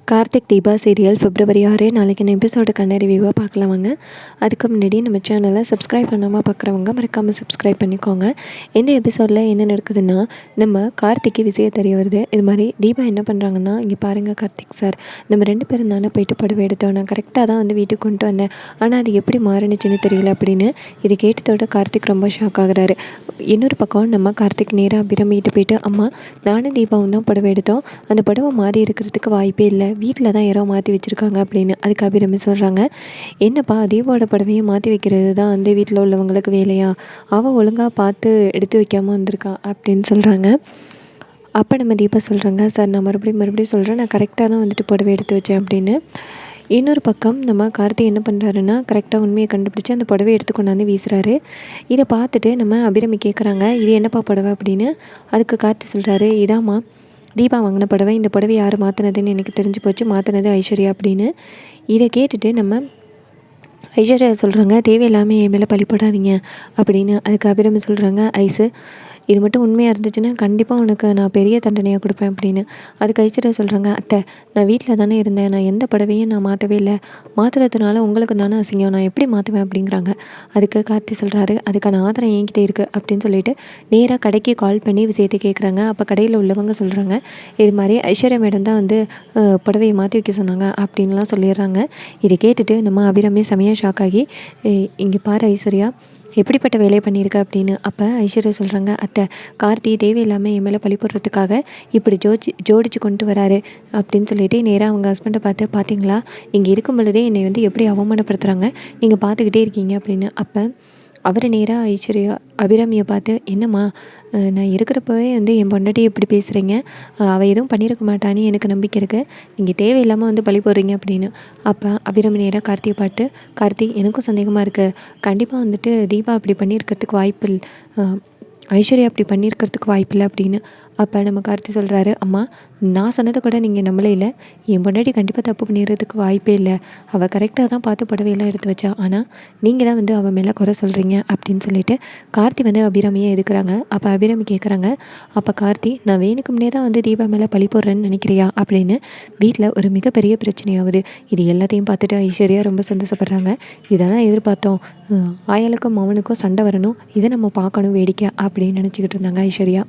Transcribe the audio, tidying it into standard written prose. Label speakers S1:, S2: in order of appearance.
S1: Karthik Deepa serial பிப்ரவரி 6 நாளைக்கு எபிசோடுக்கான ரிவ்யூவாக பார்க்கலாம் வாங்க. அதுக்கு முன்னாடி நம்ம சேனலை சப்ஸ்கிரைப் பண்ணாமல் பார்க்குறவங்க மறக்காமல் சப்ஸ்கிரைப் பண்ணிக்கோங்க. இந்த எபிசோடில் என்ன நடக்குதுன்னா, நம்ம கார்த்திக்கு விஷயம் தெரிய வருது. இது மாதிரி தீபா என்ன பண்ணுறாங்கன்னா, இங்கே பாருங்கள் கார்த்திக் சார், நம்ம 2 பேரும் தானே போயிட்டு புடவை எடுத்தோம், நான் கரெக்டாக தான் வந்து வீட்டுக்கு கொண்டு வந்தேன், ஆனால் அது எப்படி மாறுனுச்சுன்னு தெரியல அப்படின்னு. இது கேட்டதோட கார்த்திக் ரொம்ப ஷாக் ஆகுறாரு. இன்னொரு பக்கம் நம்ம கார்த்திக் நேராக அபிராமிகிட்ட போயிட்டு, அம்மா நானும் தீபாவும் தான் புடவை எடுத்தோம், அந்த புடவை மாறி இருக்கிறதுக்கு வாய்ப்பே இல்லை, வீட்டில் தான் யாரோ மாற்றி வச்சுருக்காங்க அப்படின்னு. அதுக்கு அபிராமி சொல்கிறாங்க, என்னப்பா தீபாவோட புடவையை மாற்றி வைக்கிறது தான் வந்து வீட்டில் உள்ளவங்களுக்கு வேலையா, அவள் ஒழுங்காக பார்த்து எடுத்து வைக்காமல் வந்திருக்கா அப்படின்னு சொல்கிறாங்க. அப்போ நம்ம தீபா சொல்கிறாங்க, சார் நான் மறுபடியும் சொல்கிறேன், நான் கரெக்டாக தான் வந்துட்டு புடவை எடுத்து வச்சேன் அப்படின்னு. இன்னொரு பக்கம் நம்ம கார்த்தி என்ன பண்ணுறாருன்னா, கரெக்டாக உண்மையை கண்டுபிடிச்சி அந்த புடவை எடுத்து கொண்டாந்து வீசுகிறாரு. இதை பார்த்துட்டு நம்ம அபிராமி கேட்குறாங்க, இது என்னப்பா புடவை அப்படின்னு. அதுக்கு கார்த்தி சொல்கிறாரு, இதாம்மா தீபா வாங்கின புடவை, இந்த புடவை யார் மாற்றினதுன்னு எனக்கு தெரிஞ்சு போச்சு, மாற்றினது ஐஸ்வர்யா அப்படின்னு. இதை கேட்டுட்டு நம்ம ஐஸ்வர்யா சொல்கிறாங்க, தேவையில்லாமல் என் மேலே பழிப்படாதீங்க அப்படின்னு. அதுக்கு அபிராமி சொல்கிறாங்க, ஐஸு இது மட்டும் உண்மையாக இருந்துச்சுன்னா கண்டிப்பாக உனக்கு நான் பெரிய தண்டனையாக கொடுப்பேன் அப்படின்னு. அதுக்கு ஐஸ்வர்யா சொல்கிறாங்க, அத்தை நான் வீட்டில் தானே இருந்தேன், நான் எந்த புடவையும் நான் மாற்றவே இல்லை, மாற்றுறதுனால உங்களுக்கு தானே அசிங்கம், நான் எப்படி மாற்றுவேன் அப்படிங்கிறாங்க. அதுக்கு கார்த்தி சொல்கிறாரு, அதுக்கான ஆதாரம் என்கிட்ட இருக்குது அப்படின்னு சொல்லிட்டு நேராக கடைக்கு கால் பண்ணி விஷயத்தை கேட்குறாங்க. அப்போ கடையில் உள்ளவங்க சொல்கிறாங்க, இது மாதிரி ஐஸ்வர்யா மேடம் தான் வந்து புடவையை மாற்றி வைக்க சொன்னாங்க அப்படின்லாம் சொல்லிடுறாங்க. இதை கேட்டுட்டு நம்ம அபிராமி செமையாக ஷாக் ஆகி, இங்கே பாரு ஐஸ்வர்யா எப்படிப்பட்ட வேலையை பண்ணியிருக்க அப்படின்னு. அப்போ ஐஸ்வர்யா சொல்கிறாங்க, அத்தை கார்த்தி தேவையில்லாமல் என் மேலே பழி போடுறதுக்காக இப்படி ஜோடிச்சு கொண்டு வராரு அப்படின்னு சொல்லிட்டு நேராக அவங்க ஹஸ்பண்டை பார்த்து, பார்த்தீங்களா நீங்கள் இருக்கும் பொழுதே என்னை வந்து எப்படி அவமானப்படுத்துகிறாங்க, நீங்கள் பார்த்துக்கிட்டே இருக்கீங்க அப்படின்னு. அப்போ அவர் நேராக ஐஸ்வர்யா அபிராமியை பார்த்து, என்னம்மா நான் இருக்கிறப்பவே வந்து என் பொண்டாட்டி எப்படி பேசுகிறீங்க, அவள் எதுவும் பண்ணியிருக்க மாட்டான்னு எனக்கு நம்பிக்கை இருக்குது, நீங்கள் தேவையில்லாமல் வந்து பழி போடுறீங்க அப்படின்னு. அப்போ அபிராமி நேராக கார்த்தியை பார்த்து, கார்த்தி எனக்கும் சந்தேகமாக இருக்குது, கண்டிப்பாக வந்துட்டு தீபா அப்படி பண்ணியிருக்கிறதுக்கு வாய்ப்பு ஐஸ்வர்யா அப்படி பண்ணியிருக்கிறதுக்கு வாய்ப்பில்லை அப்படின்னு. அப்போ நம்ம கார்த்தி சொல்கிறாரு, அம்மா நான் சொன்னதை கூட நீங்கள் நம்மளே இல்லை, என் பொண்டாட்டி கண்டிப்பாக தப்பு பண்ணிடுறதுக்கு வாய்ப்பே இல்லை, அவள் கரெக்டாக தான் பார்த்து புடவையெல்லாம் எடுத்து வச்சா, ஆனால் நீங்கள் தான் வந்து அவள் மேலே குறை சொல்கிறீங்க அப்படின்னு சொல்லிட்டு கார்த்தி வந்து அபிராமியை எதுக்குறாங்க. அப்போ அபிராமி கேட்குறாங்க, அப்போ கார்த்தி நான் வேணுக்கு முன்னே தான் வந்து தீபா மேலே பழி போடுறேன்னு நினைக்கிறியா அப்படின்னு. வீட்டில் ஒரு மிகப்பெரிய பிரச்சனையாகுது. இது எல்லாத்தையும் பார்த்துட்டு ஐஸ்வர்யா ரொம்ப சந்தோஷப்படுறாங்க. இதை தான் எதிர்பார்த்தோம், ஆயாளுக்கும் மவனுக்கும் சண்டை வரணும், இதை நம்ம பார்க்கணும் வேடிக்கை அப்படின்னு நினச்சிக்கிட்டு இருந்தாங்க ஐஸ்வர்யா.